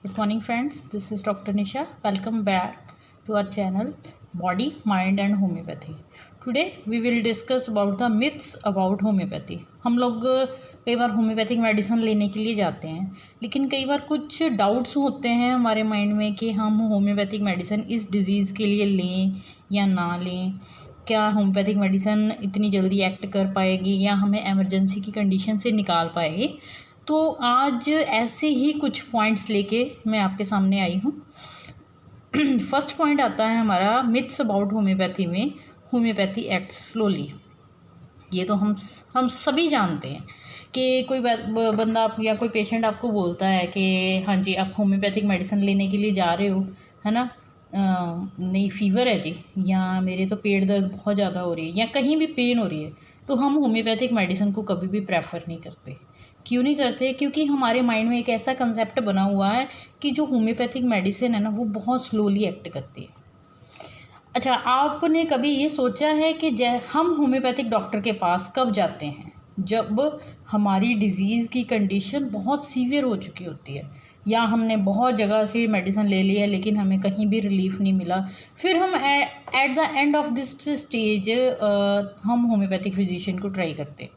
Good morning friends, this is Dr. Nisha. Welcome back to our channel Body, Mind and Homeopathy. Today we will discuss about the myths about homeopathy. हम लोग कई बार homeopathic medicine लेने के लिए जाते हैं, लेकिन कई बार कुछ डाउट्स होते हैं हमारे माइंड में कि हम होम्योपैथिक मेडिसिन इस डिज़ीज़ के लिए लें या ना लें। क्या होम्योपैथिक मेडिसिन इतनी जल्दी एक्ट कर पाएगी या हमें एमरजेंसी की कंडीशन से निकाल पाएगी। तो आज ऐसे ही कुछ पॉइंट्स लेके मैं आपके सामने आई हूँ। फर्स्ट पॉइंट आता है हमारा मिथ्स अबाउट होम्योपैथी में, होम्योपैथी एक्ट्स स्लोली। ये तो हम सभी जानते हैं कि कोई बंदा आप या कोई पेशेंट आपको बोलता है कि हाँ जी आप होम्योपैथिक मेडिसिन लेने के लिए जा रहे हो, है ना, नहीं फीवर है जी, या मेरे तो पेट दर्द बहुत ज़्यादा हो रही है या कहीं भी पेन हो रही है, तो हम होम्योपैथिक मेडिसिन को कभी भी प्रेफर नहीं करते। क्यों नहीं करते? क्योंकि हमारे माइंड में एक ऐसा कंसेप्ट बना हुआ है कि जो होम्योपैथिक मेडिसिन है ना वो बहुत स्लोली एक्ट करती है। अच्छा, आपने कभी ये सोचा है कि हम होम्योपैथिक डॉक्टर के पास कब जाते हैं? जब हमारी डिज़ीज़ की कंडीशन बहुत सीवियर हो चुकी होती है या हमने बहुत जगह से मेडिसिन ले ली है लेकिन हमें कहीं भी रिलीफ नहीं मिला, फिर हम at the end of this stage हम होम्योपैथिक फिजिशियन को ट्राई करते हैं।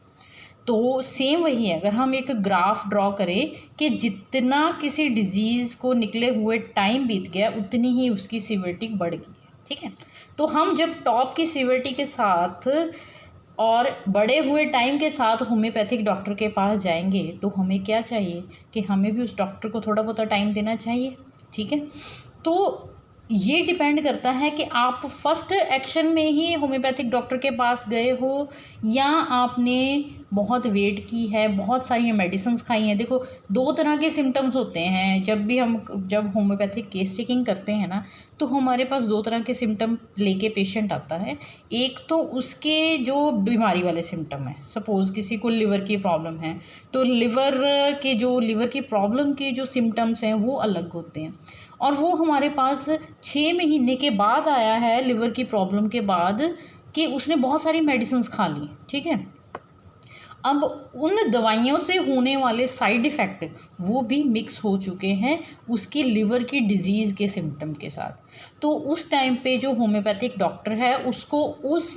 तो सेम वही है, अगर हम एक ग्राफ ड्रॉ करें कि जितना किसी डिज़ीज़ को निकले हुए टाइम बीत गया उतनी ही उसकी सीवियरिटी बढ़ गई है, ठीक है। तो हम जब टॉप की सीवियरिटी के साथ और बढ़े हुए टाइम के साथ होम्योपैथिक डॉक्टर के पास जाएंगे तो हमें क्या चाहिए कि हमें भी उस डॉक्टर को थोड़ा बहुत टाइम देना चाहिए, ठीक है। तो ये डिपेंड करता है कि आप फर्स्ट एक्शन में ही होम्योपैथिक डॉक्टर के पास गए हो या आपने बहुत वेट की है, बहुत सारी मेडिसिन्स खाई हैं। देखो, दो तरह के सिम्टम्स होते हैं जब होम्योपैथिक केस टेकिंग करते हैं ना, तो हमारे पास दो तरह के सिम्टम लेके पेशेंट आता है। एक तो उसके जो बीमारी वाले सिम्टम है, सपोज़ किसी को लिवर की प्रॉब्लम है तो लिवर की प्रॉब्लम के जो सिम्टम्स हैं वो अलग होते हैं, और वो हमारे पास 6 महीने के बाद आया है लिवर की प्रॉब्लम के बाद कि उसने बहुत सारी मेडिसिन्स खा ली, ठीक है। अब उन दवाइयों से होने वाले साइड इफ़ेक्ट वो भी मिक्स हो चुके हैं उसकी लिवर की डिज़ीज़ के सिम्टम के साथ। तो उस टाइम पे जो होम्योपैथिक डॉक्टर है उसको उस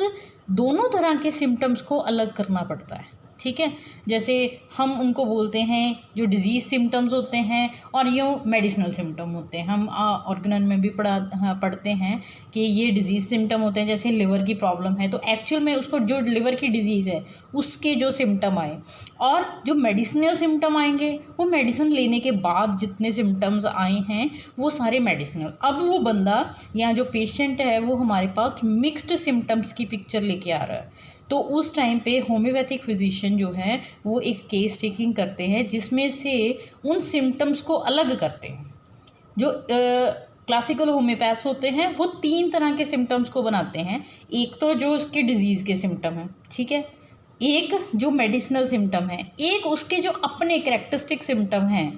दोनों तरह के सिम्टम्स को अलग करना पड़ता है, ठीक है। जैसे हम उनको बोलते हैं जो डिज़ीज़ सिम्टम्स होते हैं और ये मेडिसिनल सिम्टम होते हैं। हम ऑर्गेनन में भी पढ़ते हैं कि ये डिज़ीज़ सिम्टम होते हैं। जैसे लिवर की प्रॉब्लम है तो एक्चुअल में उसको जो लिवर की डिज़ीज़ है उसके जो सिम्टम आए, और जो मेडिसिनल सिम्टम आएंगे वो मेडिसिन लेने के बाद जितने सिम्टम्स आए हैं वो सारे मेडिसिनल। अब वो बंदा या जो पेशेंट है वो हमारे पास मिक्स्ड सिम्टम्स की पिक्चर लेके आ रहा है। तो उस टाइम पे होम्योपैथिक फिजिशियन जो है वो एक केस टेकिंग करते हैं जिसमें से उन सिम्टम्स को अलग करते हैं। जो क्लासिकल होम्योपैथ्स होते हैं वो 3 तरह के सिम्टम्स को बनाते हैं। एक तो जो उसके डिज़ीज़ के सिम्टम हैं, ठीक है, एक जो मेडिसिनल सिम्टम है, एक उसके जो अपने कैरेक्टरिस्टिक सिम्टम हैं,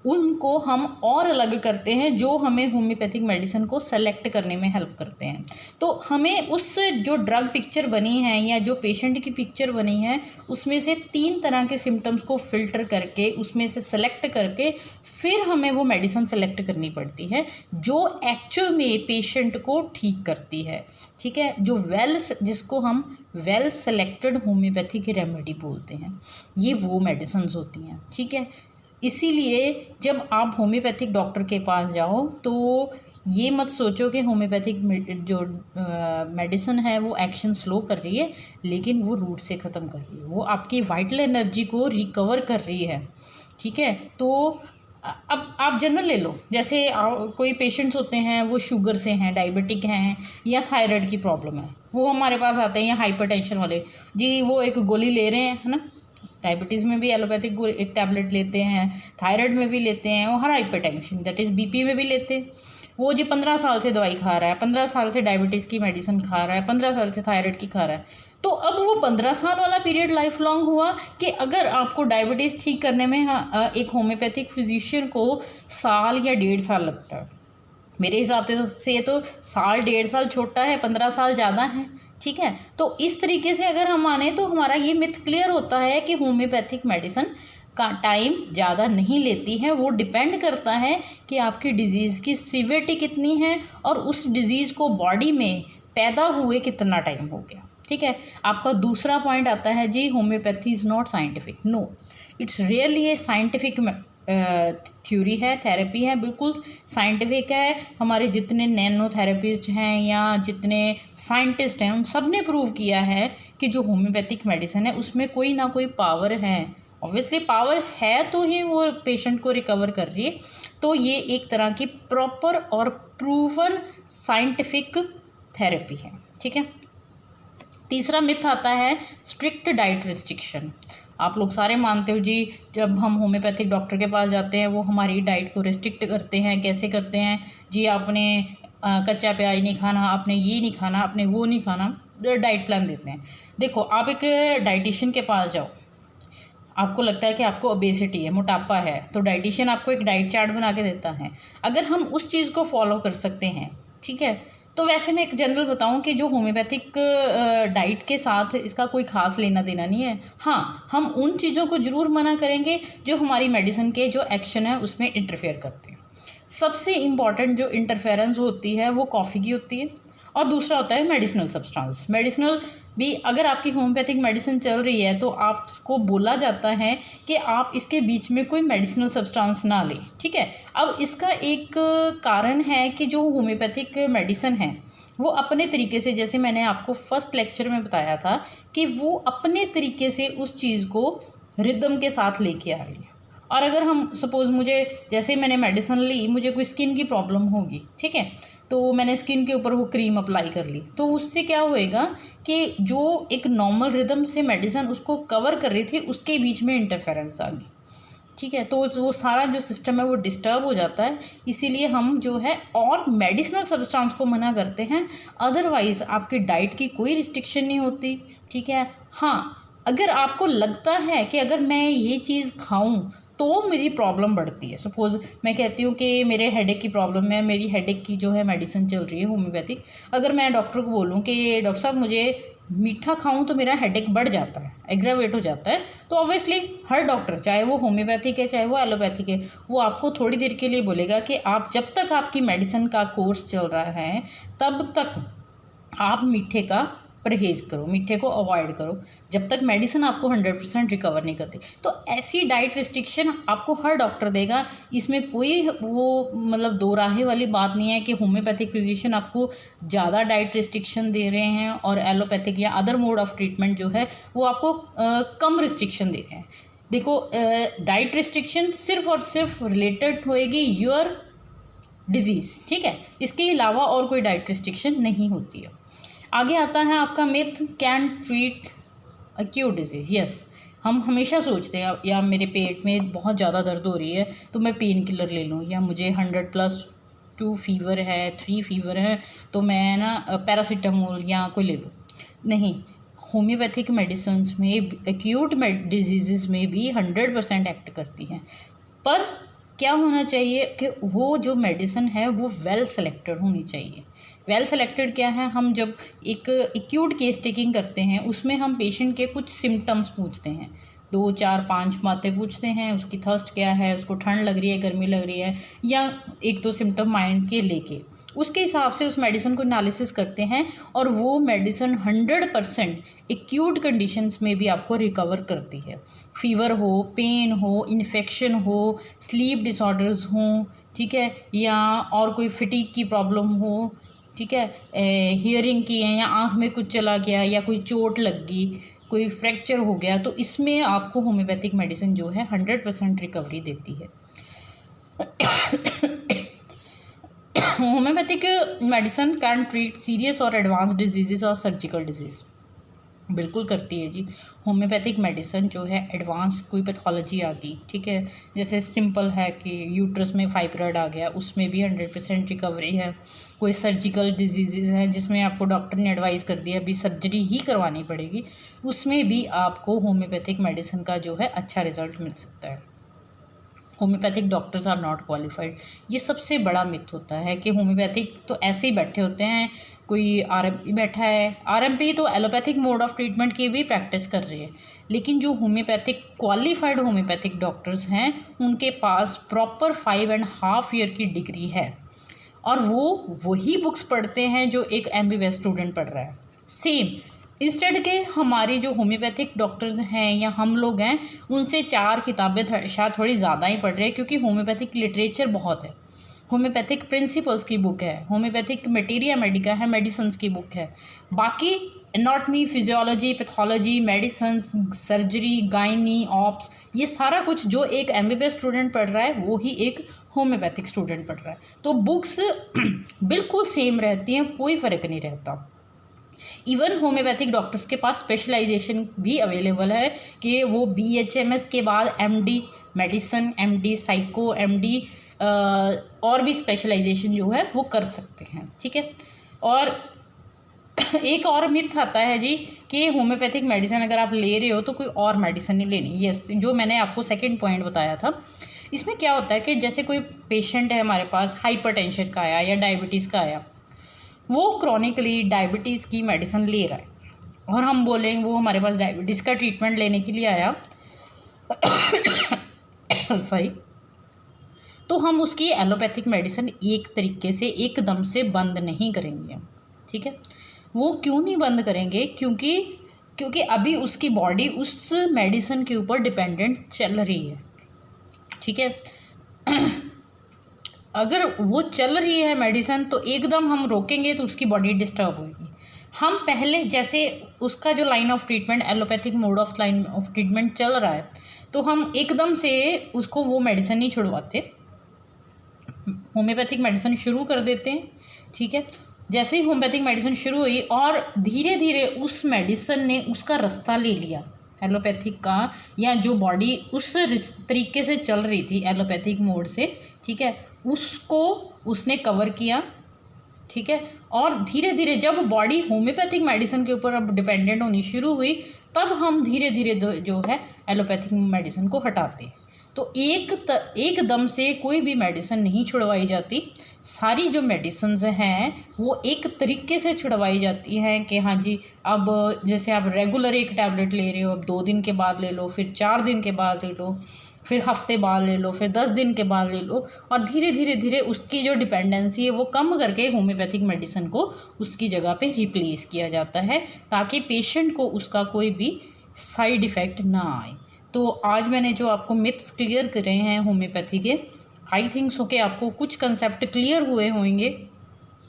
उनको हम और अलग करते हैं जो हमें होम्योपैथिक मेडिसिन को सेलेक्ट करने में हेल्प करते हैं। तो हमें उस जो ड्रग पिक्चर बनी है या जो पेशेंट की पिक्चर बनी है उसमें से 3 तरह के सिम्टम्स को फ़िल्टर करके उसमें से सेलेक्ट करके फिर हमें वो मेडिसिन सेलेक्ट करनी पड़ती है जो एक्चुअल में पेशेंट को ठीक करती है, ठीक है। जिसको हम वेल सेलेक्टेड होम्योपैथिक रेमेडी बोलते हैं, ये वो मेडिसिन होती हैं, ठीक है। इसीलिए जब आप होम्योपैथिक डॉक्टर के पास जाओ तो ये मत सोचो कि होम्योपैथिक जो मेडिसिन है वो एक्शन स्लो कर रही है, लेकिन वो रूट से ख़त्म कर रही है, वो आपकी वाइटल एनर्जी को रिकवर कर रही है, ठीक है। तो अब आप जनरल ले लो, जैसे कोई पेशेंट्स होते हैं वो शुगर से हैं, डायबिटिक हैं या थायराइड की प्रॉब्लम है, वो हमारे पास आते हैं, या हाइपरटेंशन वाले जी, वो एक गोली ले रहे हैं, है ना। डायबिटीज़ में भी एलोपैथिक एक टैबलेट लेते हैं, थायराइड में भी लेते हैं और हाइपरटेंशन दैट इज़ बीपी में भी लेते हैं। वो जी 15 साल से दवाई खा रहा है, 15 साल से डायबिटीज़ की मेडिसिन खा रहा है, 15 साल से थायराइड की खा रहा है। तो अब वो 15 साल वाला पीरियड लाइफ लॉन्ग हुआ कि अगर आपको डायबिटीज़ ठीक करने में एक होम्योपैथिक फिजिशियन को साल या 1.5 साल लगता है। मेरे हिसाब से तो साल 1.5 साल छोटा है, 15 साल ज़्यादा है, ठीक है। तो इस तरीके से अगर हम माने तो हमारा ये मिथ क्लियर होता है कि होम्योपैथिक मेडिसिन का टाइम ज़्यादा नहीं लेती है। वो डिपेंड करता है कि आपकी डिज़ीज़ की सीवियरिटी कितनी है और उस डिज़ीज़ को बॉडी में पैदा हुए कितना टाइम हो गया। ठीक है। आपका दूसरा पॉइंट आता है जी, homeopathy is not scientific. No, it's really a scientific theory है, थेरेपी है, बिल्कुल साइंटिफिक है। हमारे जितने नैनो थेरेपिस्ट हैं या जितने साइंटिस्ट हैं, उन सब ने प्रूव किया है कि जो होम्योपैथिक मेडिसिन है उसमें कोई ना कोई पावर है। ऑब्वियसली पावर है तो ही वो पेशेंट को रिकवर कर रही है। तो ये एक तरह की प्रॉपर और प्रूवन साइंटिफिक थेरेपी है। ठीक है। तीसरा मिथ आता है स्ट्रिक्ट डाइट रिस्ट्रिक्शन। आप लोग सारे मानते हो जी, जब हम होम्योपैथिक डॉक्टर के पास जाते हैं वो हमारी डाइट को रिस्ट्रिक्ट करते हैं। कैसे करते हैं जी? आपने कच्चा प्याज नहीं खाना, आपने ये नहीं खाना, आपने वो नहीं खाना, डाइट प्लान देते हैं। देखो, आप एक डाइटिशियन के पास जाओ, आपको लगता है कि आपको ओबेसिटी है, मोटापा है, तो डाइटिशियन आपको एक डाइट चार्ट बना के देता है। अगर हम उस चीज़ को फॉलो कर सकते हैं, ठीक है, तो वैसे मैं एक जनरल बताऊं कि जो होम्योपैथिक डाइट के साथ इसका कोई ख़ास लेना देना नहीं है। हाँ, हम उन चीज़ों को ज़रूर मना करेंगे जो हमारी मेडिसिन के जो एक्शन है उसमें इंटरफेयर करते हैं। सबसे इम्पॉर्टेंट जो इंटरफेरेंस होती है वो कॉफ़ी की होती है, और दूसरा होता है मेडिसिनल सब्सटेंस। मेडिसिनल भी अगर आपकी होम्योपैथिक मेडिसिन चल रही है तो आपको बोला जाता है कि आप इसके बीच में कोई मेडिसिनल सब्सटेंस ना लें। ठीक है। अब इसका एक कारण है कि जो होम्योपैथिक मेडिसिन है वो अपने तरीके से, जैसे मैंने आपको फर्स्ट लेक्चर में बताया था, कि वो अपने तरीके से उस चीज़ को रिदम के साथ लेके आ रही है। और अगर हम सपोज़, मुझे जैसे मैंने मेडिसिन ली, मुझे कोई स्किन की प्रॉब्लम होगी, ठीक है, तो मैंने स्किन के ऊपर वो क्रीम अप्लाई कर ली, तो उससे क्या होएगा कि जो एक नॉर्मल रिदम से मेडिसिन उसको कवर कर रही थी उसके बीच में इंटरफेरेंस आ गई। ठीक है। तो वो सारा जो सिस्टम है वो डिस्टर्ब हो जाता है। इसीलिए हम जो है और मेडिसिनल सब्सटेंस को मना करते हैं। अदरवाइज़ आपकी डाइट की कोई रिस्ट्रिक्शन नहीं होती। ठीक है। हाँ, अगर आपको लगता है कि अगर मैं ये चीज़ खाऊं तो मेरी प्रॉब्लम बढ़ती है, सपोज़ मैं कहती हूँ कि मेरे हेडेक की प्रॉब्लम है, मेरी हेडेक की जो है मेडिसिन चल रही है होम्योपैथिक, अगर मैं डॉक्टर को बोलूँ कि डॉक्टर साहब मुझे मीठा खाऊं तो मेरा हेडेक बढ़ जाता है, एग्रावेट हो जाता है, तो ऑब्वियसली हर डॉक्टर, चाहे वो होम्योपैथिक है चाहे वो एलोपैथिक है, वो आपको थोड़ी देर के लिए बोलेगा कि आप जब तक आपकी मेडिसिन का कोर्स चल रहा है तब तक आप मीठे का परहेज़ करो, मीठे को अवॉइड करो, जब तक मेडिसिन आपको 100% रिकवर नहीं करती। तो ऐसी डाइट रिस्ट्रिक्शन आपको हर डॉक्टर देगा। इसमें कोई वो मतलब दो राहे वाली बात नहीं है कि होम्योपैथिक फिजिशियन आपको ज़्यादा डाइट रिस्ट्रिक्शन दे रहे हैं और एलोपैथिक या अदर मोड ऑफ ट्रीटमेंट जो है वो आपको कम रिस्ट्रिक्शन दे रहे हैं। देखो, डाइट रिस्ट्रिक्शन सिर्फ और सिर्फ रिलेटेड होएगी योर डिजीज़। ठीक है। इसके अलावा और कोई डाइट रिस्ट्रिक्शन नहीं होती है। आगे आता है आपका myth, can treat acute disease. Yes, हम हमेशा सोचते हैं या मेरे पेट में बहुत ज़्यादा दर्द हो रही है तो मैं पेन किलर ले लूँ, या मुझे 100+2 फीवर है, 3 फीवर है, तो मैं ना पैरासीटामोल या कोई ले लूँ। नहीं, होम्योपैथिक मेडिसिन में एक्यूट डिजीज़ में भी 100% एक्ट करती हैं। पर क्या होना चाहिए कि वो जो मेडिसिन है वो वेल सेलेक्टेड होनी चाहिए। वेल सेलेक्टेड क्या है? हम जब एक एक्यूट केस टेकिंग करते हैं उसमें हम पेशेंट के कुछ सिम्टम्स पूछते हैं, 2 4 5 बातें पूछते हैं, उसकी थर्स्ट क्या है, उसको ठंड लग रही है, गर्मी लग रही है, या 1-2 सिम्टम माइंड के लेके उसके हिसाब से उस मेडिसिन को एनालिसिस करते हैं, और वो मेडिसिन 100% एक्यूट कंडीशंस में भी आपको रिकवर करती है। फीवर हो, पेन हो, इन्फेक्शन हो, स्लीप डिसऑर्डर्स हों, ठीक है, या और कोई फिटीक की प्रॉब्लम हो, ठीक है, हियरिंग की है, या आँख में कुछ चला गया, या कोई चोट लग गई, कोई फ्रैक्चर हो गया, तो इसमें आपको होम्योपैथिक मेडिसिन जो है 100% रिकवरी देती है। Homeopathic medicine can treat serious और एडवांस डिजीज़ और सर्जिकल डिजीज़। बिल्कुल करती है जी। होम्योपैथिक मेडिसिन जो है एडवांस कोई पैथोलॉजी आ गई, ठीक है, जैसे सिंपल है कि यूट्रस में फाइब्रॉइड आ गया, उसमें भी 100% रिकवरी है। कोई सर्जिकल डिजीज़ हैं जिसमें आपको डॉक्टर ने एडवाइस कर दिया अभी सर्जरी ही करवानी पड़ेगी, उसमें भी आपको होम्योपैथिक मेडिसिन का जो है अच्छा रिजल्ट मिल सकता है। Homeopathic doctors are not qualified. ये सबसे बड़ा मिथ होता है कि होम्योपैथिक तो ऐसे ही बैठे होते हैं, कोई आरएमपी बैठा है, आरएमपी तो एलोपैथिक मोड ऑफ ट्रीटमेंट की भी प्रैक्टिस कर रही है, लेकिन जो होम्योपैथिक क्वालिफाइड होम्योपैथिक डॉक्टर्स हैं उनके पास प्रॉपर 5.5 ईयर की डिग्री है और वो वही बुक्स पढ़ते हैं जो एक MBBS स्टूडेंट पढ़ रहा है। सेम इंस्टेड के हमारे जो होम्योपैथिक डॉक्टर्स हैं या हम लोग हैं उनसे 4 किताबें शायद थोड़ी ज़्यादा ही पढ़ रहे हैं, क्योंकि होम्योपैथिक लिटरेचर बहुत है, होम्योपैथिक प्रिंसिपल्स की बुक है, होम्योपैथिक मटेरिया मेडिका है, मेडिसिन्स की बुक है, बाकी anatomy, physiology, pathology, medicines, surgery, gynae, ops, ये सारा कुछ जो एक MBBS स्टूडेंट पढ़ रहा है वो ही एक होम्योपैथिक स्टूडेंट पढ़ रहा है। तो बुक्स बिल्कुल सेम रहती हैं, कोई फ़र्क नहीं रहता। इवन होम्योपैथिक डॉक्टर्स के पास स्पेशलाइजेशन भी अवेलेबल है कि वो BHMS के बाद MD medicine, MD psycho, MD और भी स्पेशलाइजेशन जो है वो कर सकते हैं, ठीक है। और एक और मिथ आता है जी कि होम्योपैथिक मेडिसिन अगर आप ले रहे हो तो कोई और मेडिसिन नहीं लेनी। यस, जो मैंने आपको सेकंड पॉइंट बताया था, इसमें क्या होता है कि जैसे कोई पेशेंट है हमारे पास, हाइपरटेंशन का आया या डायबिटीज़ का आया, वो क्रॉनिकली डायबिटीज़ की मेडिसिन ले रहा है और हम बोलें वो हमारे पास डायबिटीज़ का ट्रीटमेंट लेने के लिए आया सॉरी, तो हम उसकी एलोपैथिक मेडिसिन एक तरीके से एकदम से बंद नहीं करेंगे, ठीक है। वो क्यों नहीं बंद करेंगे? क्योंकि अभी उसकी बॉडी उस मेडिसिन के ऊपर डिपेंडेंट चल रही है, ठीक है। अगर वो चल रही है मेडिसिन तो एकदम हम रोकेंगे तो उसकी बॉडी डिस्टर्ब होगी। हम पहले जैसे उसका जो line of treatment allopathic mode of line of treatment चल रहा है तो हम एकदम से उसको वो मेडिसिन नहीं छुड़वाते, होम्योपैथिक मेडिसिन शुरू कर देते हैं, ठीक है। जैसे ही होम्योपैथिक मेडिसिन शुरू हुई और धीरे धीरे उस मेडिसिन ने उसका रास्ता ले लिया एलोपैथिक का, या जो बॉडी उस तरीके से चल रही थी एलोपैथिक मोड से, ठीक है, उसको उसने कवर किया, ठीक है। और धीरे धीरे जब बॉडी होम्योपैथिक मेडिसिन के ऊपर अब डिपेंडेंट होनी शुरू हुई तब हम धीरे धीरे जो है एलोपैथिक मेडिसिन को हटाते हैं। तो एकदम से कोई भी मेडिसिन नहीं छुड़वाई जाती, सारी जो मेडिसिन्स हैं वो एक तरीके से छुड़वाई जाती हैं कि हाँ जी, अब जैसे आप रेगुलर एक टैबलेट ले रहे हो, अब 2 दिन के बाद ले लो, फिर 4 दिन के बाद ले लो, फिर हफ्ते बाद ले लो, फिर 10 दिन के बाद ले लो, और धीरे धीरे उसकी जो डिपेंडेंसी है वो कम करके होम्योपैथिक मेडिसिन को उसकी जगह पे रिप्लेस किया जाता है ताकि पेशेंट को उसका कोई भी साइड इफ़ेक्ट ना आए। तो आज मैंने जो आपको मिथ्स क्लियर करे हैं होम्योपैथी के, आई थिंक सो कि आपको कुछ कंसेप्ट क्लियर हुए होंगे।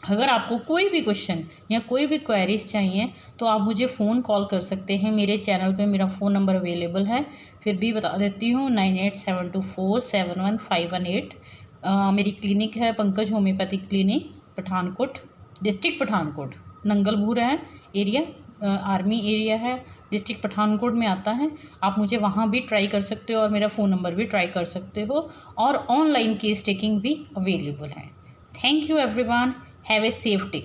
अगर आपको कोई भी क्वेश्चन या कोई भी क्वेरीज चाहिए तो आप मुझे फ़ोन कॉल कर सकते हैं, मेरे चैनल पे मेरा फ़ोन नंबर अवेलेबल है, फिर भी बता देती हूँ 9872471518। मेरी क्लिनिक है Pankaj homeopathic clinic, Pathankot, district Pathankot, Nangalbur है एरिया, आर्मी एरिया है, डिस्ट्रिक्ट पठानकोट में आता है। आप मुझे वहाँ भी ट्राई कर सकते हो और मेरा फ़ोन नंबर भी ट्राई कर सकते हो, और ऑनलाइन केस टेकिंग भी अवेलेबल है। Thank you everyone, have a safe day.